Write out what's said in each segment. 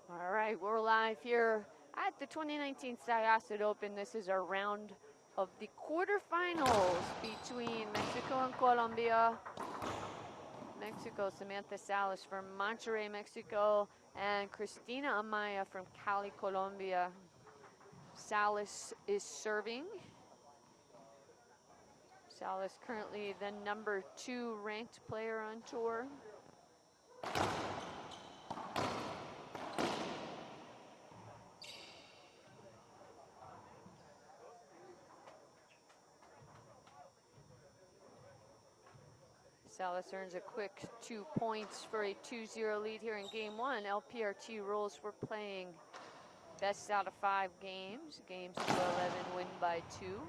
All right, we're live here at the 2019 Syosset Open. This is our round of the quarterfinals between Mexico and Colombia. Mexico, Samantha Salas from Monterrey, Mexico, and Cristina Amaya from Cali, Colombia. Salas is serving. Salas currently the #2 ranked player on tour. Salas earns a quick 2 points for a 2-0 lead here in game one. LPRT rules we're playing best out of 5 games. Games to 11 win by 2.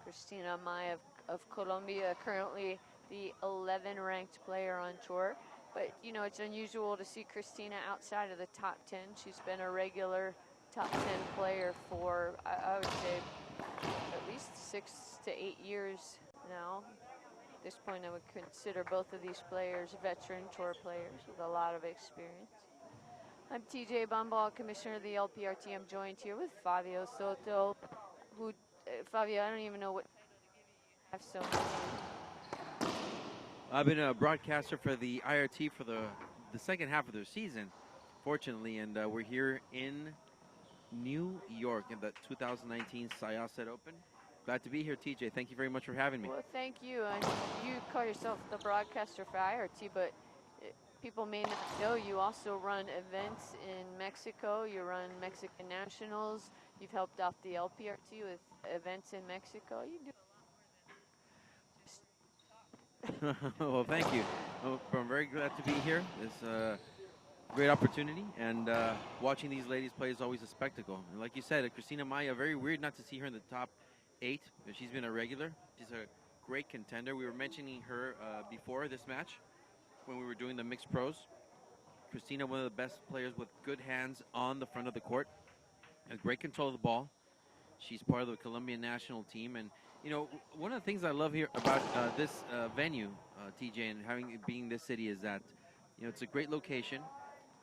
Cristina Amaya of Colombia, currently the 11 ranked player on tour. But you know, it's unusual to see Cristina outside of the top 10. She's been a regular top 10 player for, I would say, at least 6 to 8 years now. At this point, I would consider both of these players veteran tour players with a lot of experience. I'm TJ Bumball, Commissioner of the LPRT. I'm joined here with Fabio Soto, who, Fabio, I don't even know what I have so many. I've been a broadcaster for the IRT for the second half of their season, fortunately, and we're here in New York in the 2019 Syosset Open. Glad to be here, TJ. Thank you very much for having me. Well, thank you. And you call yourself the broadcaster for IRT, but people may not know you also run events in Mexico. You run Mexican Nationals. You've helped out the LPRT with events in Mexico. You do. Well, thank you. I'm very glad to be here. It's a great opportunity, and watching these ladies play is always a spectacle. And like you said, Cristina Amaya, very weird not to see her in the top 8. She's been a regular. She's a great contender. We were mentioning her before this match when we were doing the mixed pros. Cristina, one of the best players with good hands on the front of the court, has great control of the ball. She's part of the Colombian national team, and you know, one of the things I love here about this venue, TJ, and being this city is that, you know, it's a great location,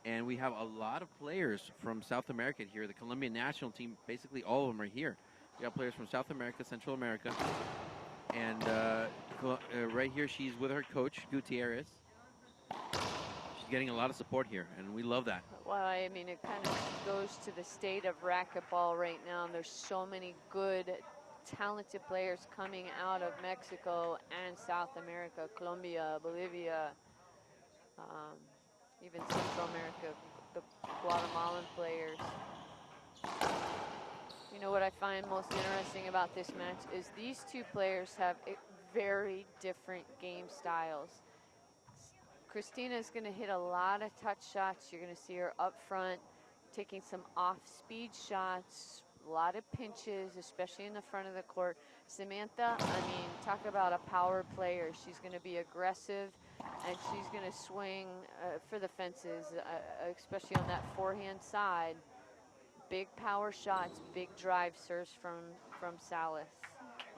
and we have a lot of players from South America here. The Colombian national team, basically all of them are here. We have players from South America, Central America, and right here she's with her coach, Gutierrez. She's getting a lot of support here, and we love that. Well, I mean, it kind of goes to the state of racquetball right now. And there's so many good, talented players coming out of Mexico and South America, Colombia, Bolivia, even Central America, the Guatemalan players. You know what I find most interesting about this match is these two players have very different game styles. Cristina is going to hit a lot of touch shots. You're going to see her up front taking some off-speed shots, a lot of pinches, especially in the front of the court. Samantha, I mean, talk about a power player. She's going to be aggressive, and she's going to swing for the fences, especially on that forehand side. Big power shots, big drive serves from Salas.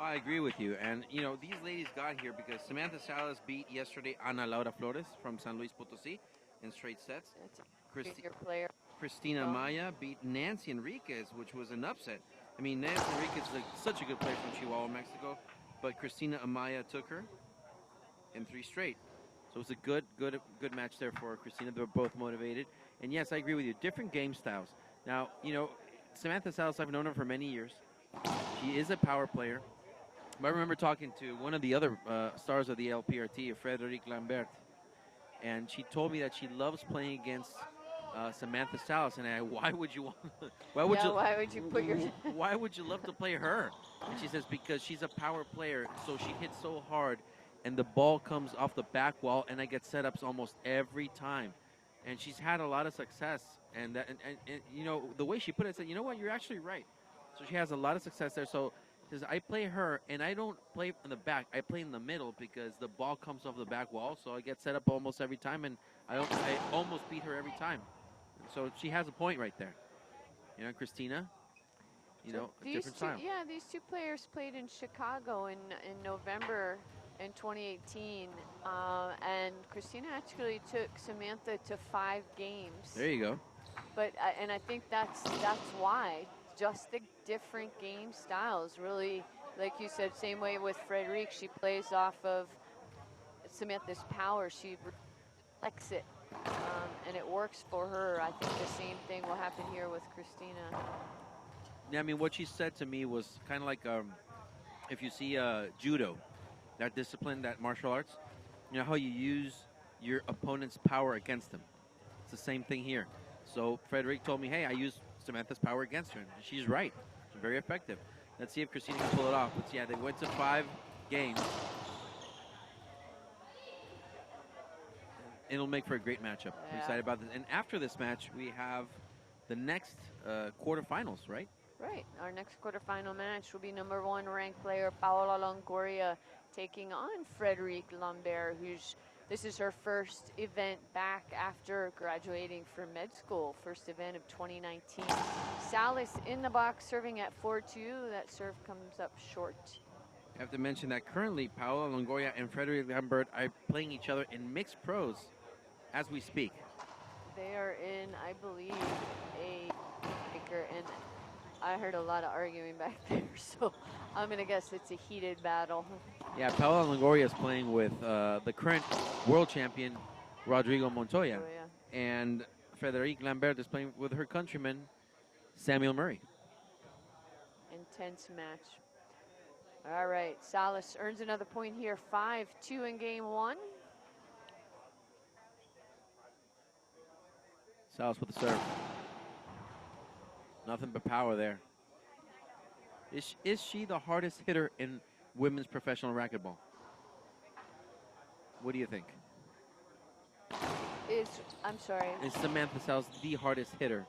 I agree with you. And, you know, these ladies got here because Samantha Salas beat yesterday Ana Laura Flores from San Luis Potosí in straight sets. That's a great player. Cristina Amaya beat Nancy Enriquez, which was an upset. I mean, Nancy Enriquez is such a good player from Chihuahua, Mexico, but Cristina Amaya took her in 3 straight. So it's a good match there for Cristina. They're both motivated. And, yes, I agree with you. Different game styles. Now, you know, Samantha Salas, I've known her for many years. She is a power player. I remember talking to one of the other stars of the LPRT, Frederic Lambert, and she told me that she loves playing against Samantha Salas. And why would you put your why would you love to play her? And she says because she's a power player, so she hits so hard, and the ball comes off the back wall, and I get setups almost every time. And she's had a lot of success, and you know the way she put it, said, you know what, you're actually right. So she has a lot of success there. So because I play her, and I don't play in the back. I play in the middle because the ball comes off the back wall, so I get set up almost every time, and I almost beat her every time. And so she has a point right there. You know, Cristina, you know, a different style. Yeah, these two players played in Chicago in November in 2018, and Cristina actually took Samantha to 5 games. There you go. But and I think that's why. Just the different game styles, really, like you said, same way with Frederique. She plays off of Samantha's power. She reflects it, and it works for her. I think the same thing will happen here with Cristina. Yeah, I mean, what she said to me was kind of like if you see judo, that discipline, that martial arts, you know how you use your opponent's power against them. It's the same thing here. So Frederique told me, hey, I use Samantha's power against her. And she's right. It's very effective. Let's see if Cristina can pull it off. But yeah, they went to 5 games. It'll make for a great matchup. I'm excited about this. And after this match, we have the next quarterfinals, right? Right. Our next quarterfinal match will be number 1 ranked player Paola Longoria taking on Frederique Lambert, this is her first event back after graduating from med school, first event of 2019. Salas in the box serving at 4-2. That serve comes up short. I have to mention that currently Paola Longoria and Frederique Lambert are playing each other in mixed pros as we speak. They are in, I believe, a breaker, and I heard a lot of arguing back there, so I'm going to guess it's a heated battle. Yeah, Paola Longoria is playing with the current world champion, Rodrigo Montoya. And Frederique Lambert is playing with her countryman, Samuel Murray. Intense match. All right, Salas earns another point here, 5-2 in game 1. Salas with the serve. Nothing but power there. Is she the hardest hitter in women's professional racquetball? What do you think? I'm sorry. Is Samantha Salas the hardest hitter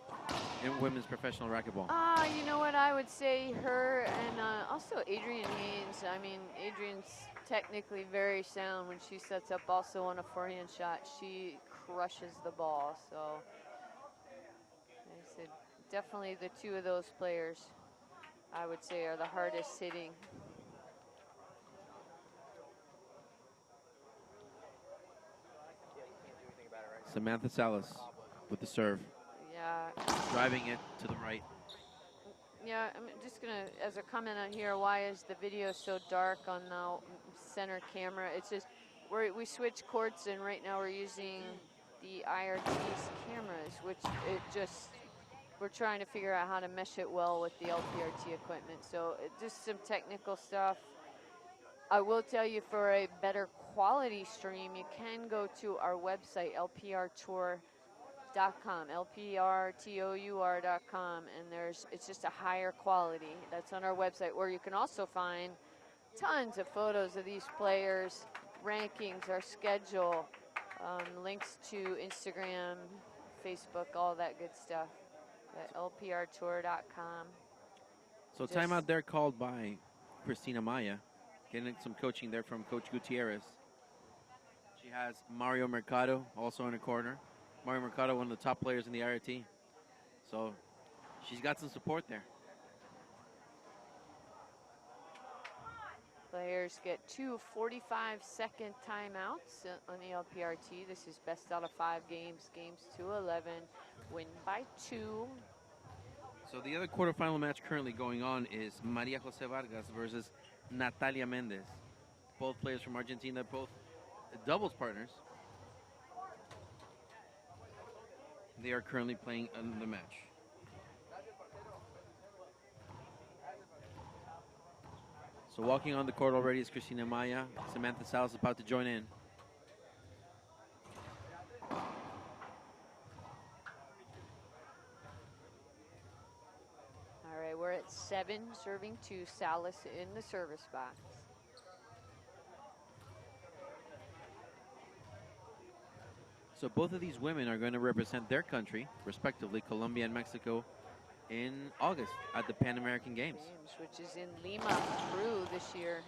in women's professional racquetball? You know what, I would say her and also Adrienne Haynes. I mean, Adrienne's technically very sound when she sets up also on a forehand shot. She crushes the ball, so I said definitely the 2 of those players I would say are the hardest hitting. Samantha Salas with the serve. Yeah. Driving it to the right. Yeah, I'm just going to, as a comment on here, why is the video so dark on the center camera? It's just, we switch courts, and right now we're using the IRT's cameras, which we're trying to figure out how to mesh it well with the LPRT equipment. So just some technical stuff. I will tell you, for a better quality stream, you can go to our website, lprtour.com, lprtour.com, and it's just a higher quality. That's on our website, where you can also find tons of photos of these players, rankings, our schedule, links to Instagram, Facebook, all that good stuff at lprtour.com. So timeout there called by Cristina Amaya, getting some coaching there from Coach Gutierrez. She has Mario Mercado also in the corner. Mario Mercado, one of the top players in the IRT. So she's got some support there. Players get 2 45-second timeouts on the LPRT. This is best out of 5 games, games 2-11, win by 2. So the other quarterfinal match currently going on is Maria Jose Vargas versus Natalia Mendez. Both players from Argentina, both doubles partners. They are currently playing in the match. So walking on the court already is Cristina Amaya. Samantha Salas is about to join in. All right, we're at 7, serving 2. Salas in the service box. So both of these women are going to represent their country, respectively, Colombia and Mexico, in August at the Pan American Games. Which is in Lima, Peru this year.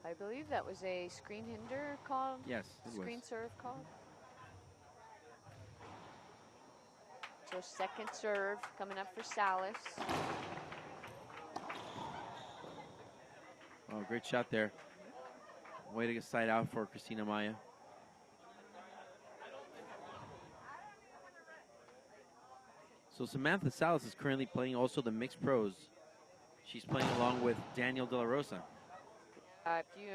I believe that was a screen hinder called? Yes, it was. Screen serve called? So second serve coming up for Salas. Oh, great shot there. Way to get side out for Cristina Amaya. So Samantha Salas is currently playing also the mixed pros. She's playing along with Daniel De La Rosa. If you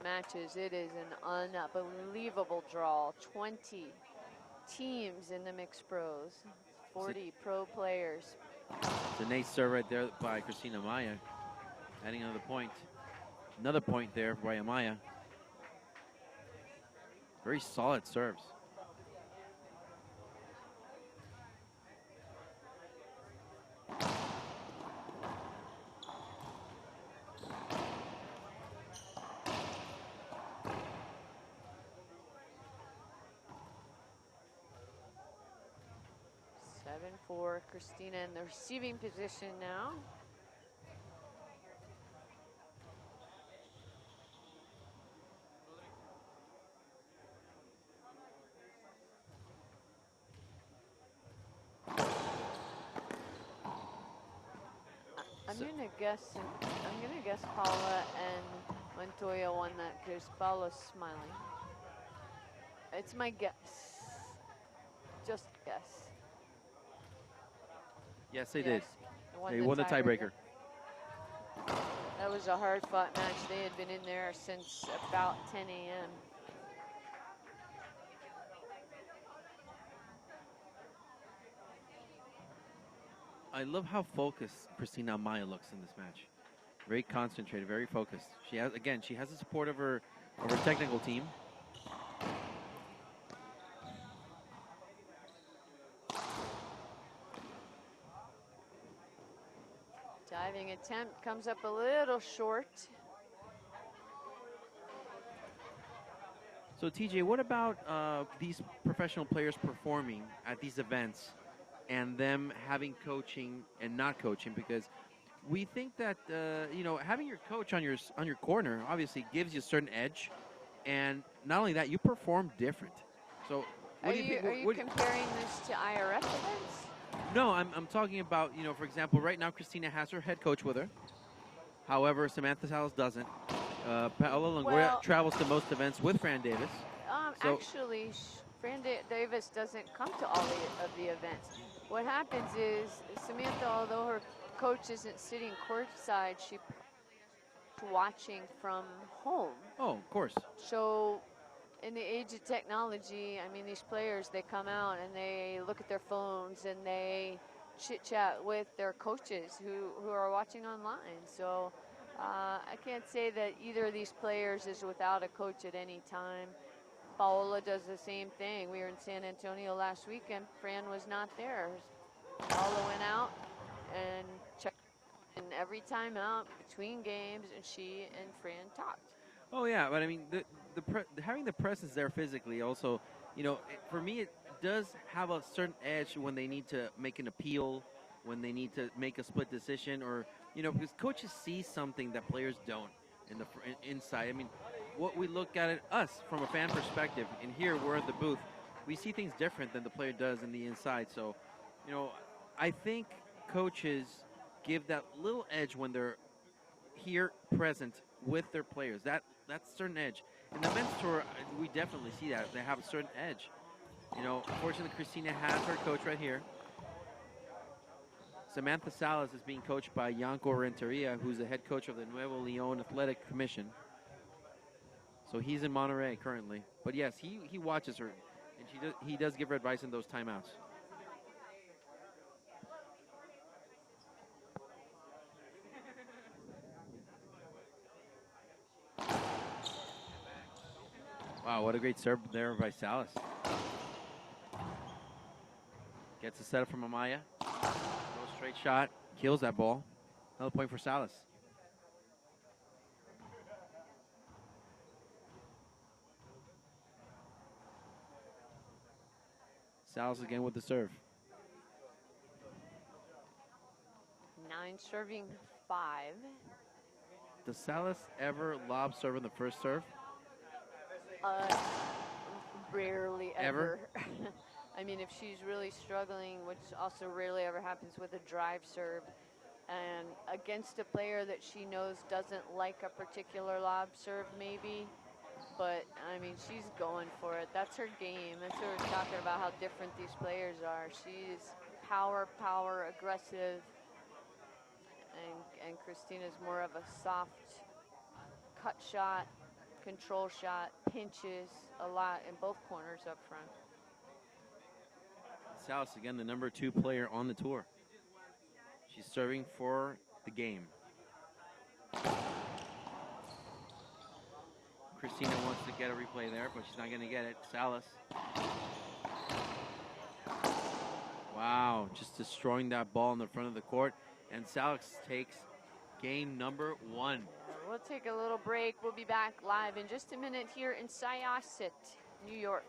matches, it is an unbelievable draw. 20 teams in the mixed pros, 40 pro players. It's a nice serve right there by Cristina Amaya, adding another point. Another point there by Amaya. Very solid serves. For Cristina in the receiving position now. I'm gonna guess Paula and Montoya won that because Paula's smiling. It's my guess. Just guess. Yes, they did. They won the tiebreaker. That was a hard-fought match. They had been in there since about 10 a.m. I love how focused Cristina Amaya looks in this match. Very concentrated, very focused. She has the support of her technical team. Diving attempt comes up a little short. So TJ, what about these professional players performing at these events and them having coaching and not coaching? Because we think that having your coach on your corner obviously gives you a certain edge, and not only that, you perform different. So Are you comparing this to IRF events? No, I'm talking about, for example, right now Cristina has her head coach with her. However, Samantha Salas doesn't. Paola Longoria travels to most events with Fran Davis. Actually, Fran Davis doesn't come to all of the events. What happens is Samantha, although her coach isn't sitting courtside, she's watching from home. Oh, of course. So in the age of technology, I mean, these players, they come out and they look at their phones and they chit-chat with their coaches who are watching online. So I can't say that either of these players is without a coach at any time. Paola does the same thing. We were in San Antonio last weekend. Fran was not there. Paola went out and checked in every time out between games, and she and Fran talked. Oh yeah, but I mean, having the presence there physically also, for me, it does have a certain edge when they need to make an appeal, when they need to make a split decision, or because coaches see something that players don't inside. I mean, what we look at it, us from a fan perspective, and here we're in the booth, we see things different than the player does in the inside. So, I think coaches give that little edge when they're here present with their players. That's a certain edge. In the men's tour, we definitely see that. They have a certain edge. Unfortunately, Cristina has her coach right here. Samantha Salas is being coached by Yanko Renteria, who's the head coach of the Nuevo León Athletic Commission. So he's in Monterrey currently. But yes, he watches her, and he does give her advice in those timeouts. Wow, what a great serve there by Salas. Gets a setup from Amaya. No straight shot. Kills that ball. Another point for Salas. Salas again with the serve. 9 serving 5. Does Salas ever lob serve in the first serve? Rarely ever. I mean, if she's really struggling, which also rarely ever happens with a drive serve, and against a player that she knows doesn't like a particular lob serve maybe. But, I mean, she's going for it. That's her game. That's what we're talking about, how different these players are. She's power, aggressive. And Cristina's more of a soft cut shot, control shot, pinches a lot in both corners up front. Salas, again, the #2 player on the tour. She's serving for the game. Cristina wants to get a replay there, but she's not going to get it. Salas. Wow, just destroying that ball in the front of the court. And Salas takes game #1. We'll take a little break. We'll be back live in just a minute here in Syosset, New York.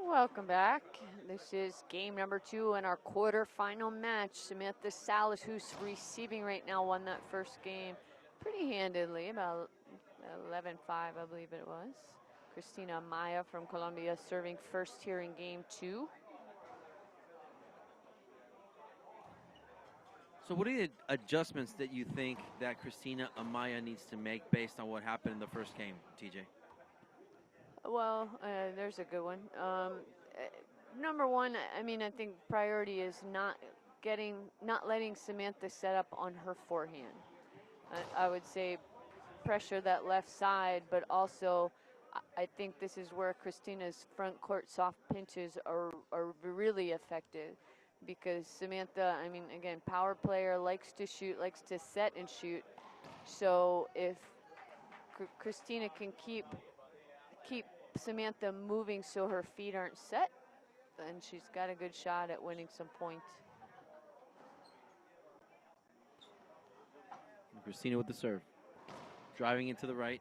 Welcome back. This is game '2 in our quarterfinal match. Samantha Salas, who's receiving right now, won that first game pretty handedly, about 11-5, I believe it was. Cristina Amaya from Colombia serving first here in game 2. So what are the adjustments that you think that Cristina Amaya needs to make based on what happened in the first game, TJ? Well, there's a good one. Number one, I mean, I think priority is not letting Samantha set up on her forehand. I would say pressure that left side, but also I think this is where Cristina's front court soft pinches are really effective, because Samantha, I mean, again, power player, likes to shoot, likes to set and shoot. So if Cristina can keep Samantha moving so her feet aren't set, then she's got a good shot at winning some points. Cristina with the serve. Driving into the right.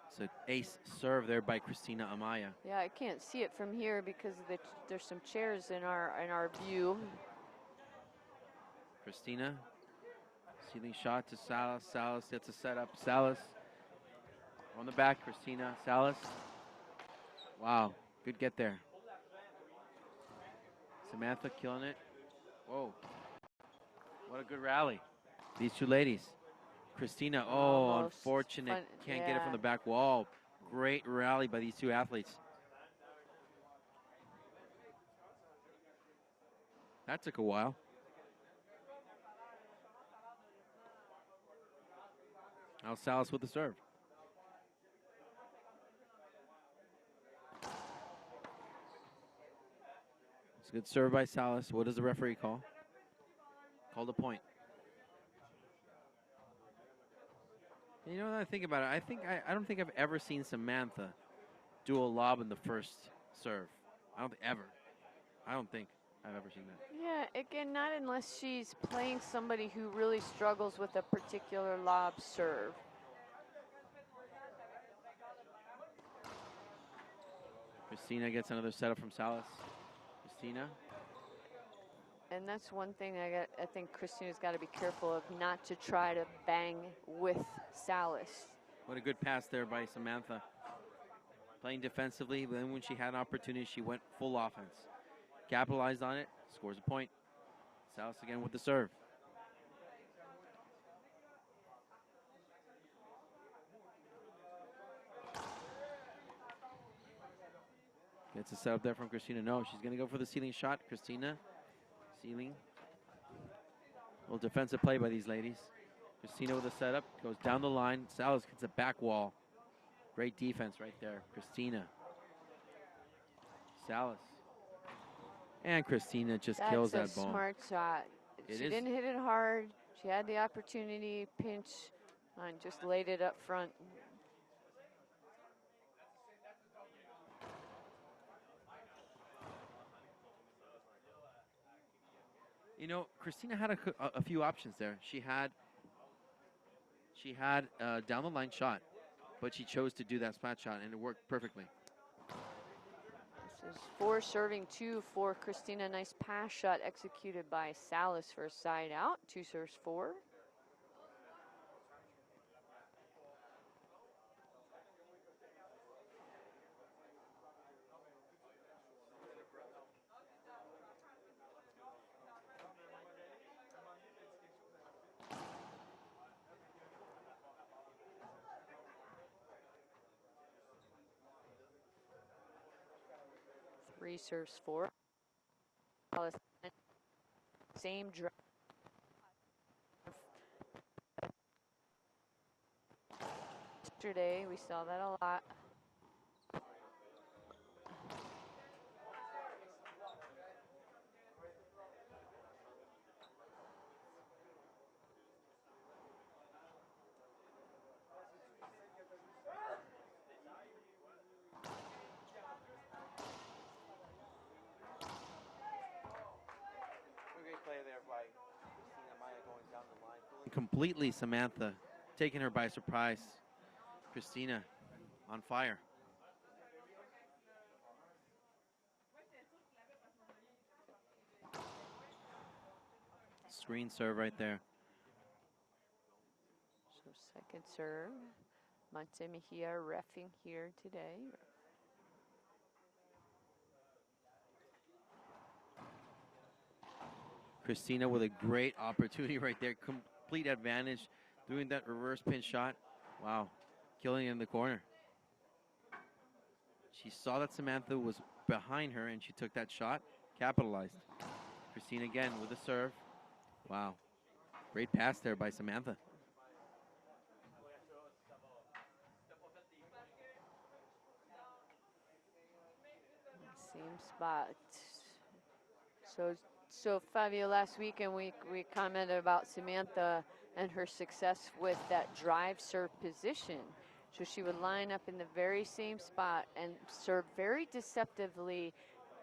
It's an ace serve there by Cristina Amaya. Yeah, I can't see it from here because there's some chairs in our view. Cristina, ceiling shot to Salas. Salas gets a setup. Salas on the back. Cristina, Salas. Wow, good get there. Samantha killing it. Whoa, what a good rally. These two ladies. Cristina, unfortunate. Can't get it from the back wall. Great rally by these two athletes. That took a while. Now Salas with the serve. It's a good serve by Salas. What does the referee call? Called a point. You know, when I think about it, I don't think I've ever seen Samantha do a lob in the first serve. I don't think I've ever seen that. Yeah, again, not unless she's playing somebody who really struggles with a particular lob serve. Cristina gets another setup from Salas. Cristina. And that's one thing I think Cristina's got to be careful of, not to try to bang with Salas. What a good pass there by Samantha. Playing defensively, but then when she had an opportunity, she went full offense. Capitalized on it, scores a point. Salas again with the serve. Gets a setup there from Cristina. No, she's going to go for the ceiling shot. Cristina, ceiling. A little defensive play by these ladies. Cristina with a setup, goes down the line. Salas gets a back wall. Great defense right there. Cristina. Salas. And Cristina just kills that ball. That's a smart shot. She didn't hit it hard. She had the opportunity, pinch, and just laid it up front. You know, Cristina had a few options there. She had down the line shot, but she chose to do that spot shot, and it worked perfectly. This is 4 serving 2 for Cristina. Nice pass shot executed by Salas for a side out. 2 serves 4. Three serves 4. Same drive. Yesterday, we saw that a lot. Great play there by Cristina Amaya going down the line. Completely Samantha, taking her by surprise. Cristina on fire. Screen serve right there. So second serve. Monte Mejia reffing here today. Cristina with a great opportunity right there. Complete advantage doing that reverse pin shot. Wow, killing it in the corner. She saw that Samantha was behind her and she took that shot, capitalized. Cristina again with a serve. Wow, great pass there by Samantha. Same spot. So Fabio, last weekend we commented about Samantha and her success with that drive serve position. So she would line up in the very same spot and serve very deceptively.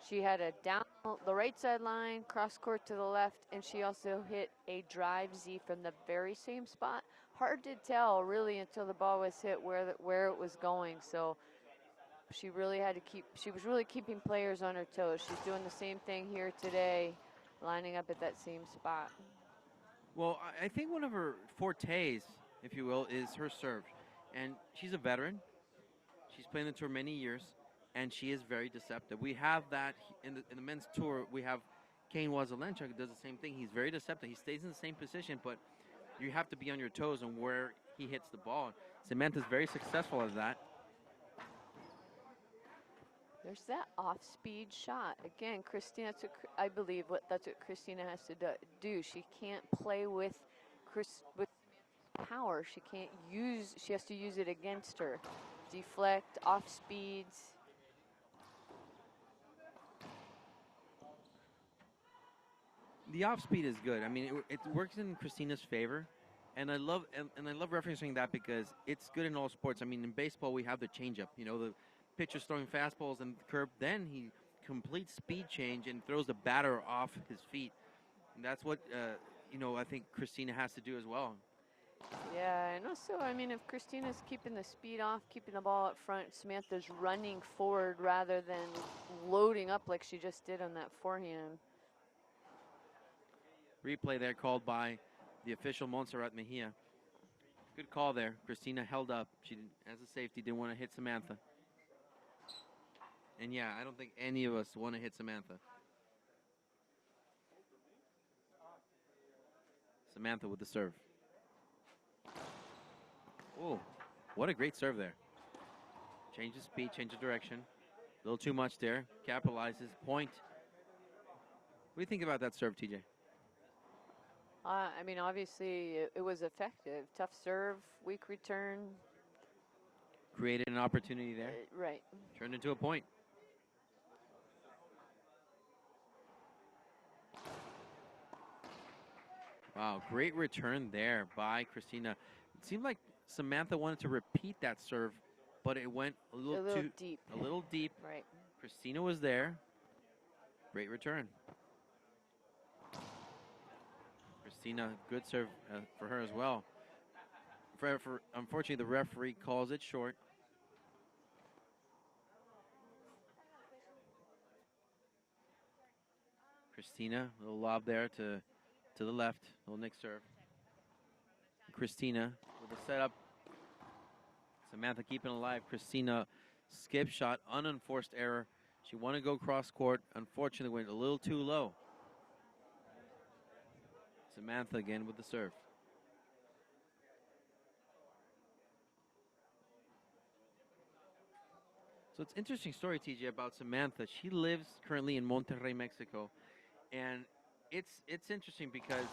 She had a down the right side line, cross court to the left, and she also hit a drive Z from the very same spot. Hard to tell really until the ball was hit where it was going. So she really had to she was really keeping players on her toes. She's doing the same thing here today, lining up at that same spot. Well, I think one of her fortes, if you will, is her serve. And she's a veteran. She's playing the tour many years, and she is very deceptive. We have that in the men's tour. We have Kane Wazelenchuk who does the same thing. He's very deceptive. He stays in the same position, but you have to be on your toes on where he hits the ball. Samantha's very successful at that. There's that off-speed shot. Again, Cristina, I believe that's what Cristina has to do. She can't play with power. She has to use it against her. Deflect, off speeds. The off speed is good. I mean, it works in Cristina's favor, and I love referencing that because it's good in all sports. I mean, in baseball we have the changeup. You know, the pitcher's throwing fastballs and the curve. Then he completes speed change and throws the batter off his feet. And that's what I think Cristina has to do as well. Yeah, and also, I mean, if Cristina's keeping the speed off, keeping the ball up front, Samantha's running forward rather than loading up like she just did on that forehand. Replay there called by the official Montserrat Mejia. Good call there. Cristina held up. She, as a safety, didn't want to hit Samantha. And yeah, I don't think any of us want to hit Samantha. Samantha with the serve. Oh, what a great serve there. Change the speed, change the direction. A little too much there. Capitalizes. Point. What do you think about that serve, TJ? I mean, obviously, it was effective. Tough serve, weak return. Created an opportunity there. Right. Turned into a point. Wow, great return there by Cristina. It seemed like Samantha wanted to repeat that serve, but it went a little too deep. A little deep. Right. Cristina was there. Great return. Cristina, good serve for her as well. Unfortunately, the referee calls it short. Cristina, a little lob there to the left. Little nick serve. Cristina with a setup. Samantha keeping alive. Cristina skip shot, unenforced error. She wanted to go cross court. Unfortunately, went a little too low. Samantha again with the serve. So it's an interesting story, TJ, about Samantha. She lives currently in Monterrey, Mexico. And it's interesting because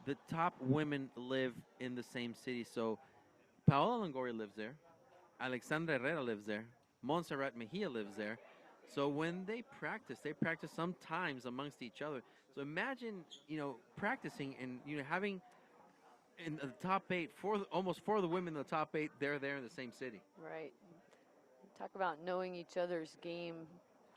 the top women live in the same city. So Paola Longoria lives there. Alexandra Herrera lives there. Montserrat Mejia lives there. So when they practice sometimes amongst each other. So imagine, practicing and, having in the top 8, almost four of the women in the top 8, they're there in the same city. Right. Talk about knowing each other's game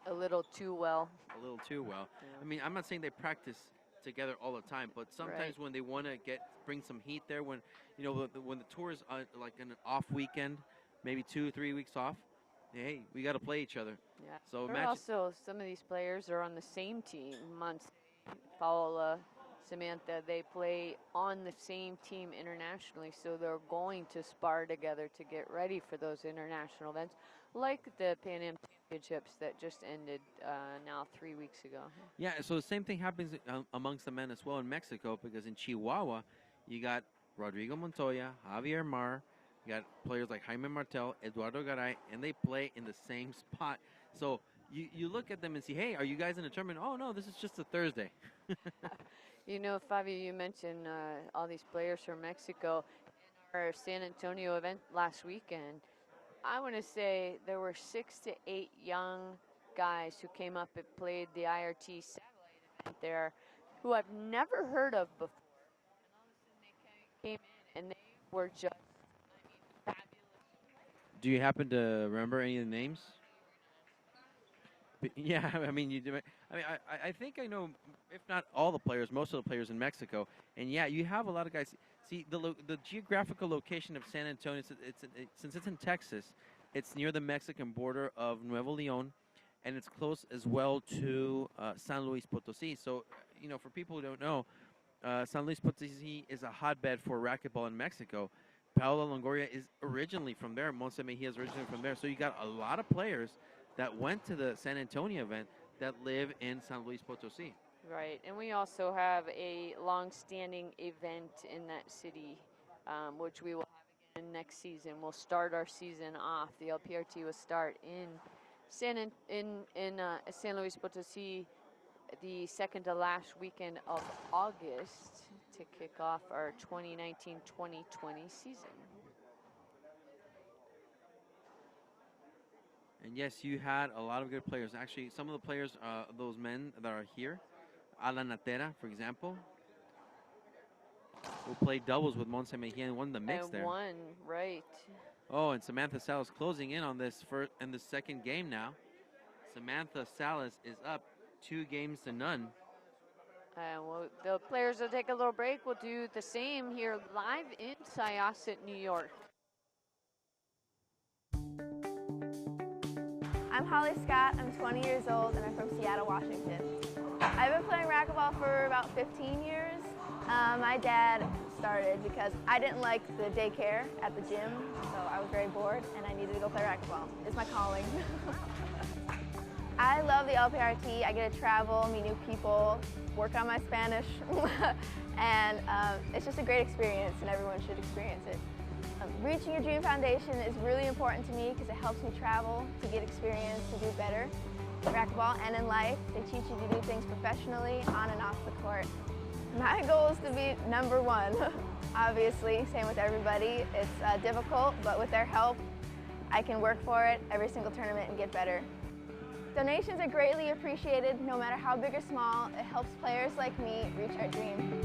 a little too well. A little too well. Yeah. I mean, I'm not saying they practice together all the time, but sometimes when they want to bring some heat there, when when the tour is like an off weekend, maybe 2 or 3 weeks off, hey, we got to play each other. Yeah. So imagine also some of these players are on the same team. Paola, Samantha, they play on the same team internationally, so they're going to spar together to get ready for those international events, like the Pan Am Championships that just ended now 3 weeks ago. Yeah, so the same thing happens amongst the men as well in Mexico, because in Chihuahua, you got Rodrigo Montoya, Javier Mar, you got players like Jaime Martel, Eduardo Garay, and they play in the same spot. So you look at them and see, hey, are you guys in a tournament? Oh, no, this is just a Thursday. Fabio, you mentioned all these players from Mexico. In our San Antonio event last weekend, I want to say there were 6 to 8 young guys who came up and played the IRT satellite event there who I've never heard of before. And all of a sudden they came in and they were just, fabulous. Do you happen to remember any of the names? Yeah, I mean, you do. I mean, I think I know, if not all the players, most of the players in Mexico. And yeah, you have a lot of guys. See, the geographical location of San Antonio, since it's in Texas, it's near the Mexican border of Nuevo León, and it's close as well to San Luis Potosí. So, for people who don't know, San Luis Potosí is a hotbed for racquetball in Mexico. Paola Longoria is originally from there. Monse Mejia is originally from there. So you got a lot of players that went to the San Antonio event that live in San Luis Potosí. Right, and we also have a long-standing event in that city, which we will have again next season. We'll start our season off. The LPRT will start in San Luis Potosí the second to last weekend of August to kick off our 2019-2020 season. And yes, you had a lot of good players. Actually, some of the players, those men that are here, Alanatera, for example, who played doubles with Monse Mejia and won the mix And there. won, right. Oh, and Samantha Salas closing in on this in the second game now. Samantha Salas is up 2-0. And the players will take a little break. We'll do the same here live in Syosset, New York. I'm Holly Scott, I'm 20 years old, and I'm from Seattle, Washington. I've been playing racquetball for about 15 years. My dad started because I didn't like the daycare at the gym, so I was very bored and I needed to go play racquetball. It's my calling. I love the LPRT. I get to travel, meet new people, work on my Spanish, and it's just a great experience and everyone should experience it. Reaching Your Dream Foundation is really important to me because it helps me travel, to get experience, to do better in racquetball and in life. They teach you to do things professionally, on and off the court. My goal is to be #1, obviously, same with everybody. It's difficult, but with their help, I can work for it every single tournament and get better. Donations are greatly appreciated, no matter how big or small. It helps players like me reach our dream.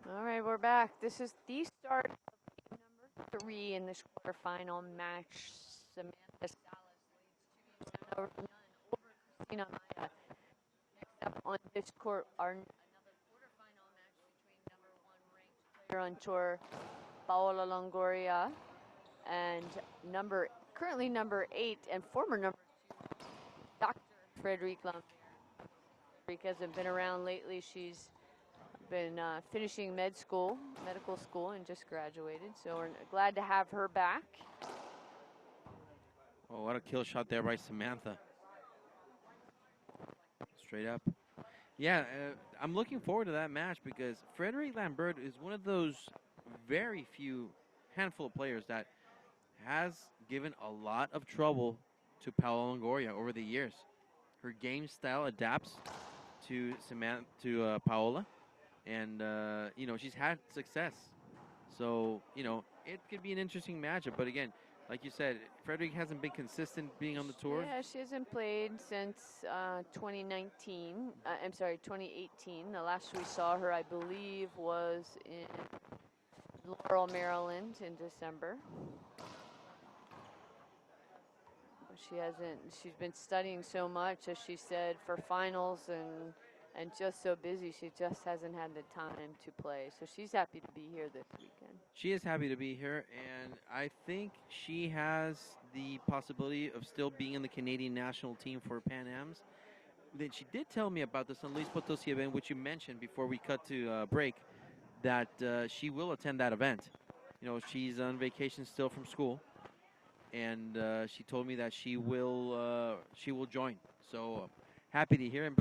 All right, we're back. This is the start of game number 3 in this quarterfinal match. Samantha Salas leads 2-7 over Cristina Amaya. Next up on this court are another quarterfinal match between #1 ranked player on tour, Paola Longoria, and currently number 8 and former number 2, Dr. Frederique Lambert. Frederique hasn't been around lately. She's been finishing medical school, and just graduated. So we're glad to have her back. Oh, what a kill shot there by Samantha. Straight up. Yeah, I'm looking forward to that match because Frederique Lambert is one of those very few handful of players that has given a lot of trouble to Paola Longoria over the years. Her game style adapts to Paola, and she's had success. So it could be an interesting matchup. But again, like you said, Frederique hasn't been consistent being on the tour. Yeah, she hasn't played since 2019. I'm sorry, 2018. The last we saw her, I believe, was in Laurel, Maryland in December. She's been studying so much, as she said, for finals and just so busy, she just hasn't had the time to play. So she's happy to be here this weekend. She is happy to be here, and I think she has the possibility of still being in the Canadian national team for Pan Ams. Then she did tell me about the San Luis Potosi event, which you mentioned before we cut to break, that she will attend that event. She's on vacation still from school, and she told me that she will join. So happy to hear it.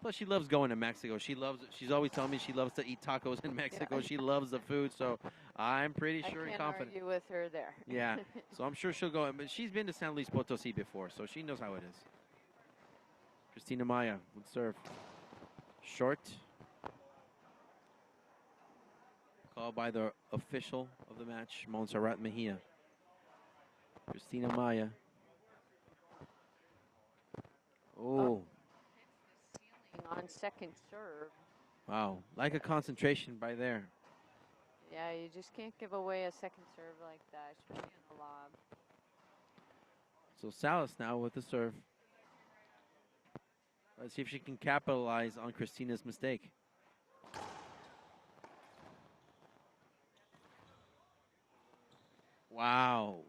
Plus, she loves going to Mexico. She's always telling me she loves to eat tacos in Mexico. Yeah. She loves the food. So I'm pretty sure and confident. I can't argue with her there. Yeah. So I'm sure she'll go. But she's been to San Luis Potosí before, so she knows how it is. Cristina Amaya would serve. Short. called by the official of the match, Montserrat Mejia. Cristina Amaya. Oh. On second serve. Wow. Like a concentration by there. Yeah, you just can't give away a second serve like that, especially in the lob. So Salas now with the serve. Let's see if she can capitalize on Cristina's mistake. Wow.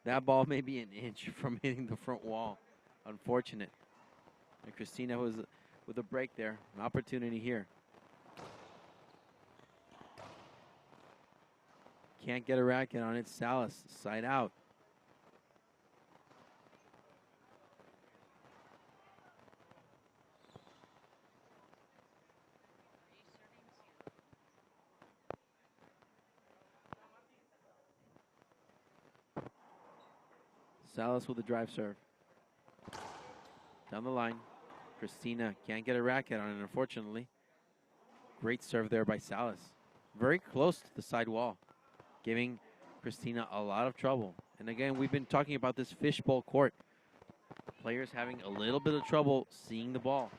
That ball may be an inch from hitting the front wall. Unfortunate. And Cristina was with a break there. An opportunity here. Can't get a racket on it. Salas, side out. Salas with a drive serve. Down the line. Cristina can't get a racket on it, unfortunately. Great serve there by Salas. Very close to the side wall, giving Cristina a lot of trouble. And again, we've been talking about this fishbowl court. Players having a little bit of trouble seeing the ball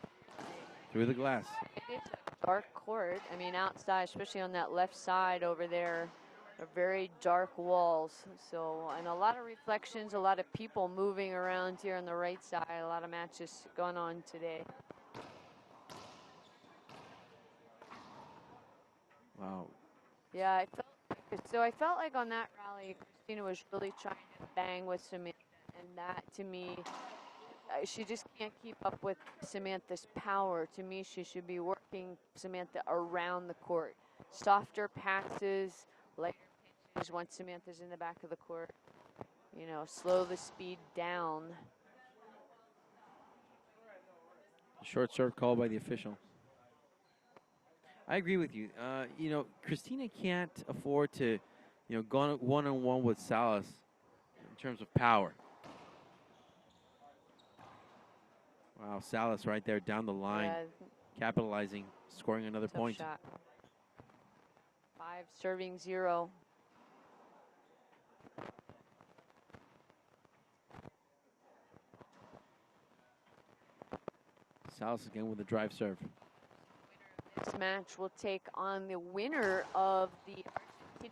through the glass. It's a dark court. I mean, outside, especially on that left side over there, are very dark walls. So, and a lot of reflections, a lot of people moving around here on the right side. A lot of matches going on today. Wow. Yeah, I felt like on that rally, Cristina was really trying to bang with Samantha, and that to me, she just can't keep up with Samantha's power. To me, she should be working Samantha around the court. Softer passes, lighter pitches once Samantha's in the back of the court. You know, slow the speed down. Short serve called by the official. I agree with you. You know, Cristina can't afford to, you know, go one-on-one with Salas in terms of power. Wow, Salas right there down the line, capitalizing, scoring another point. Shot. 5 serving 0. Salas again with a drive serve. This match will take on the winner of the Argentinian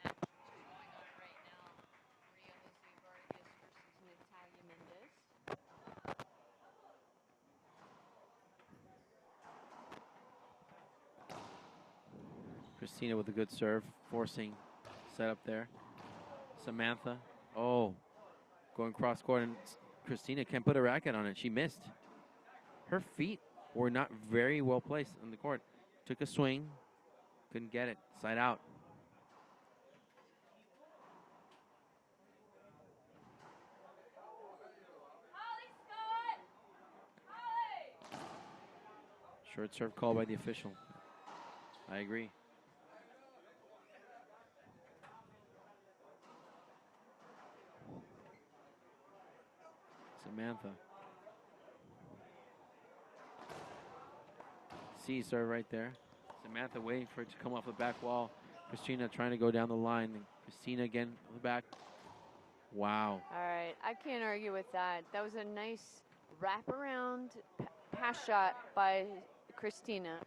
match, which is going on right now. Maria Jose Vargas versus Natalia Mendez. Cristina with a good serve, forcing set up there. Samantha, oh, going cross court, and Cristina can't put a racket on it. She missed. Her feet were not very well placed on the court. Took a swing, couldn't get it. Side out. Short serve call by the official. I agree. Samantha. C serve right there. Samantha waiting for it to come off the back wall. Cristina trying to go down the line. And Cristina again on the back. Wow. All right, I can't argue with that. That was a nice wraparound pass shot by Cristina.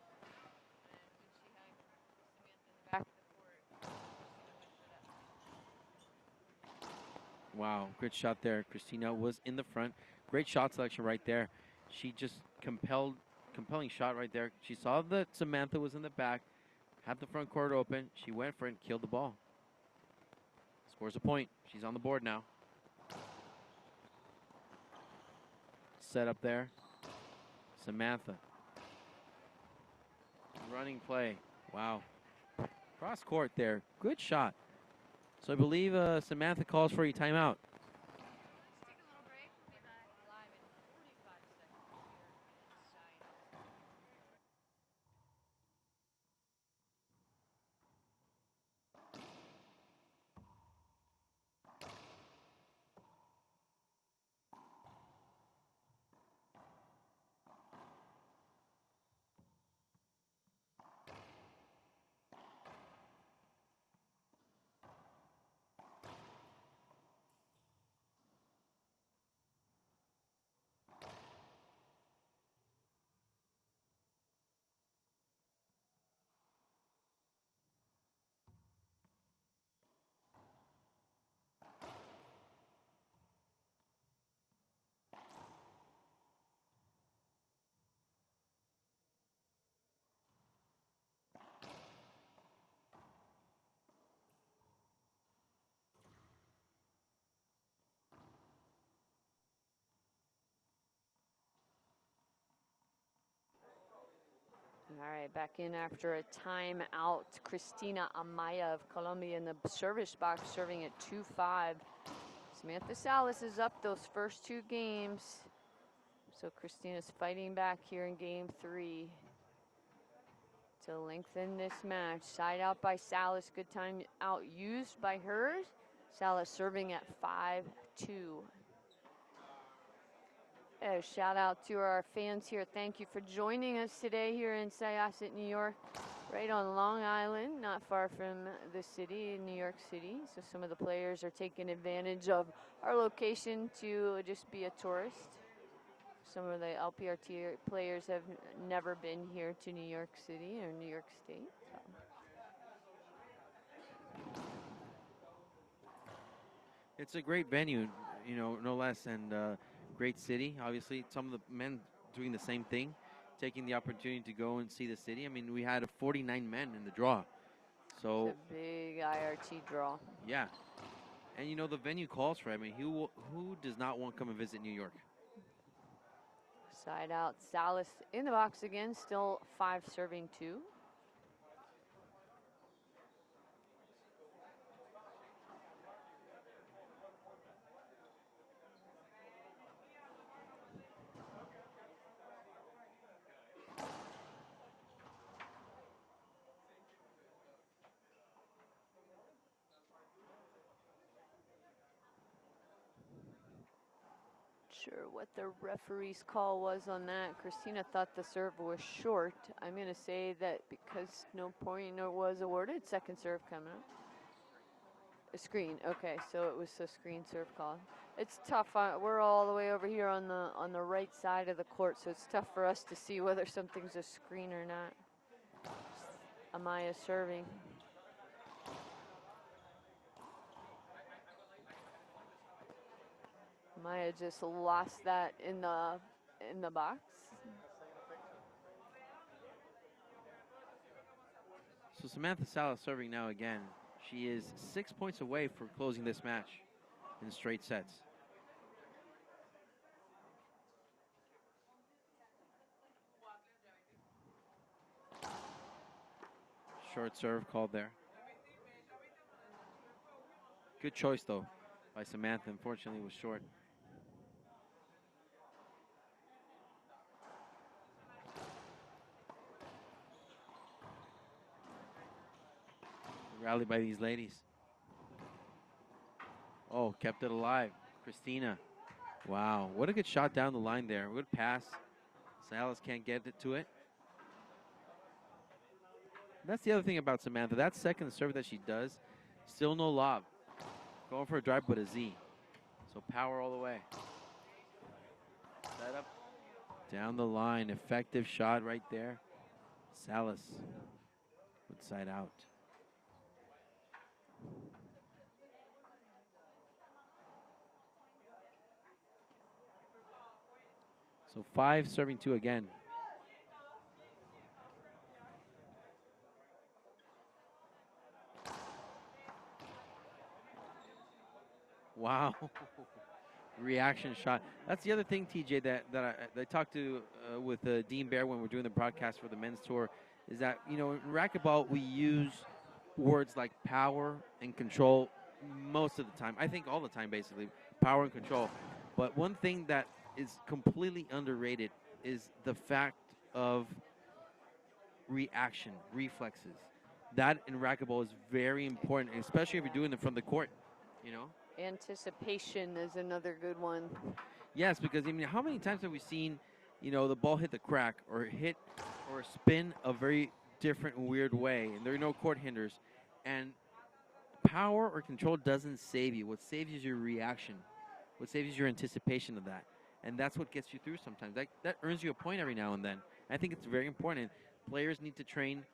Wow, good shot there. Cristina was in the front. Great shot selection right there. She just compelling shot right there. She saw that Samantha was in the back, had the front court open. She went for it and killed the ball. Scores a point. She's on the board now. Set up there. Samantha. Running play. Wow. Cross court there. Good shot. So I believe Samantha calls for a timeout. All right, back in after a timeout. Cristina Amaya of Colombia in the service box, serving at 2-5. Samantha Salas is up those first 2 games. So Cristina's fighting back here in game 3 to lengthen this match. Side out by Salas, good time out used by her. Salas serving at 5-2. Shout out to our fans here. Thank you for joining us today here in Syosset, New York, right on Long Island, not far from the city, in New York City. So some of the players are taking advantage of our location to just be a tourist. Some of the LPRT players have never been here to New York City or New York State. So. It's a great venue, you know, no less, and great city. Obviously, some of the men doing the same thing, taking the opportunity to go and see the city. I mean, we had 49 men in the draw. So it's a big IRT draw. Yeah. And, you know, the venue calls for it. I mean, who does not want to come and visit New York? Side out, Salas in the box again, still 5 serving 2. Sure what the referee's call was on that. Cristina thought the serve was short. I'm going to say that because no point was awarded, second serve coming up. A screen, okay, so it was a screen serve call. It's tough. We're all the way over here on the right side of the court, so it's tough for us to see whether something's a screen or not. Amaya serving. Amaya just lost that in the box. So Samantha Salas serving now again. She is 6 points away from closing this match in straight sets. Short serve called there. Good choice, though, by Samantha. Unfortunately, it was short. Rally by these ladies. Oh, kept it alive. Cristina. Wow, what a good shot down the line there. Good pass. Salas can't get it to it. That's the other thing about Samantha. That second serve that she does, still no lob. Going for a drive, but a Z. So power all the way. Set up. Down the line. Effective shot right there. Salas. Good side out. So 5 serving 2 again. Wow. Reaction shot. That's the other thing, TJ, that I talked to with Dean Bear when we're doing the broadcast for the men's tour, is that, you know, in racquetball we use words like power and control most of the time. I think all the time, basically, power and control. But one thing that is completely underrated is the fact of reaction, reflexes. That in racquetball is very important, especially if you're doing it from the court, you know? Anticipation is another good one. Yes, because I mean, how many times have we seen, you know, the ball hit the crack or hit or spin a very different and weird way, and there are no court hinders, and power or control doesn't save you. What saves you is your reaction. What saves you is your anticipation of that, and that's what gets you through sometimes. That earns you a point every now and then. I think it's very important. Players need to train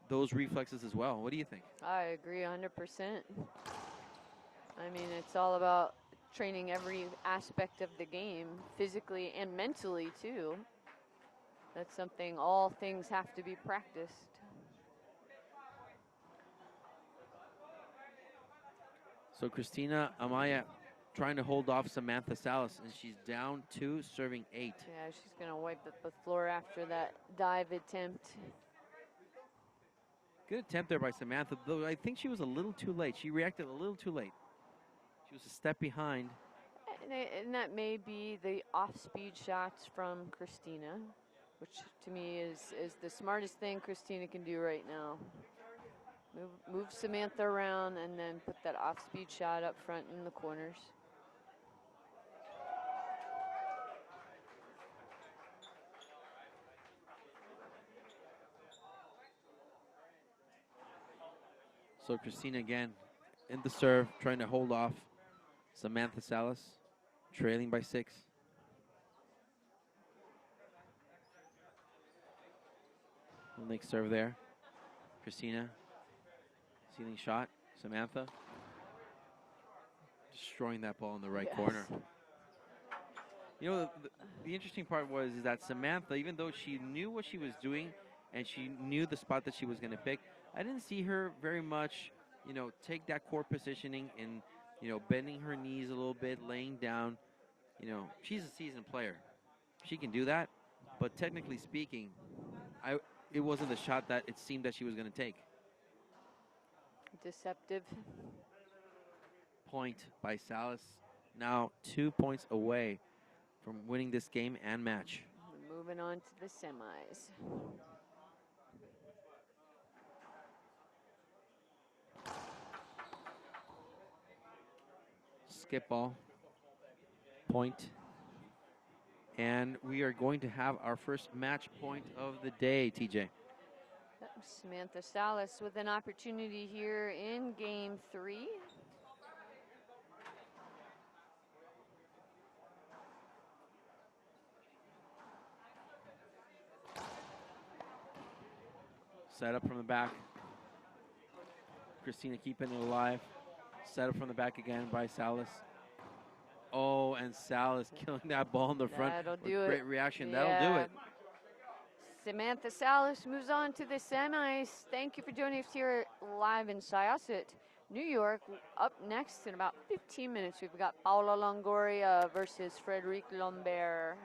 those reflexes as well. What do you think? I agree 100%. I mean, it's all about training every aspect of the game, physically and mentally, too. That's something, all things have to be practiced. So Cristina Amaya trying to hold off Samantha Salas, and she's down 2, serving 8. Yeah, she's going to wipe the floor after that dive attempt. Good attempt there by Samantha, though I think she was a little too late. She reacted a little too late. She was a step behind. And that may be the off-speed shots from Cristina, which to me is the smartest thing Cristina can do right now. Move Samantha around and then put that off-speed shot up front in the corners. So Cristina again in the serve, trying to hold off Samantha Salas, trailing by 6. We'll make serve there. Cristina, ceiling shot. Samantha, destroying that ball in the right corner. You know, the interesting part was is that Samantha, even though she knew what she was doing and she knew the spot that she was going to pick, I didn't see her very much, you know, take that core positioning and, you know, bending her knees a little bit, laying down. You know, she's a seasoned player. She can do that. But technically speaking, it wasn't the shot that it seemed that she was going to take. Deceptive. Point by Salas. Now 2 points away from winning this game and match. We're moving on to the semis. Skip ball. Point. And we are going to have our first match point of the day, TJ. Samantha Salas with an opportunity here in game 3. Set up from the back. Cristina keeping it alive. Set up from the back again by Salas. Oh, and Salas killing that ball in the front. That'll do it. Great reaction. Yeah. That'll do it. Samantha Salas moves on to the semis. Thank you for joining us here live in Syosset, New York. Up next in about 15 minutes, we've got Paula Longoria versus Frederic Lambert.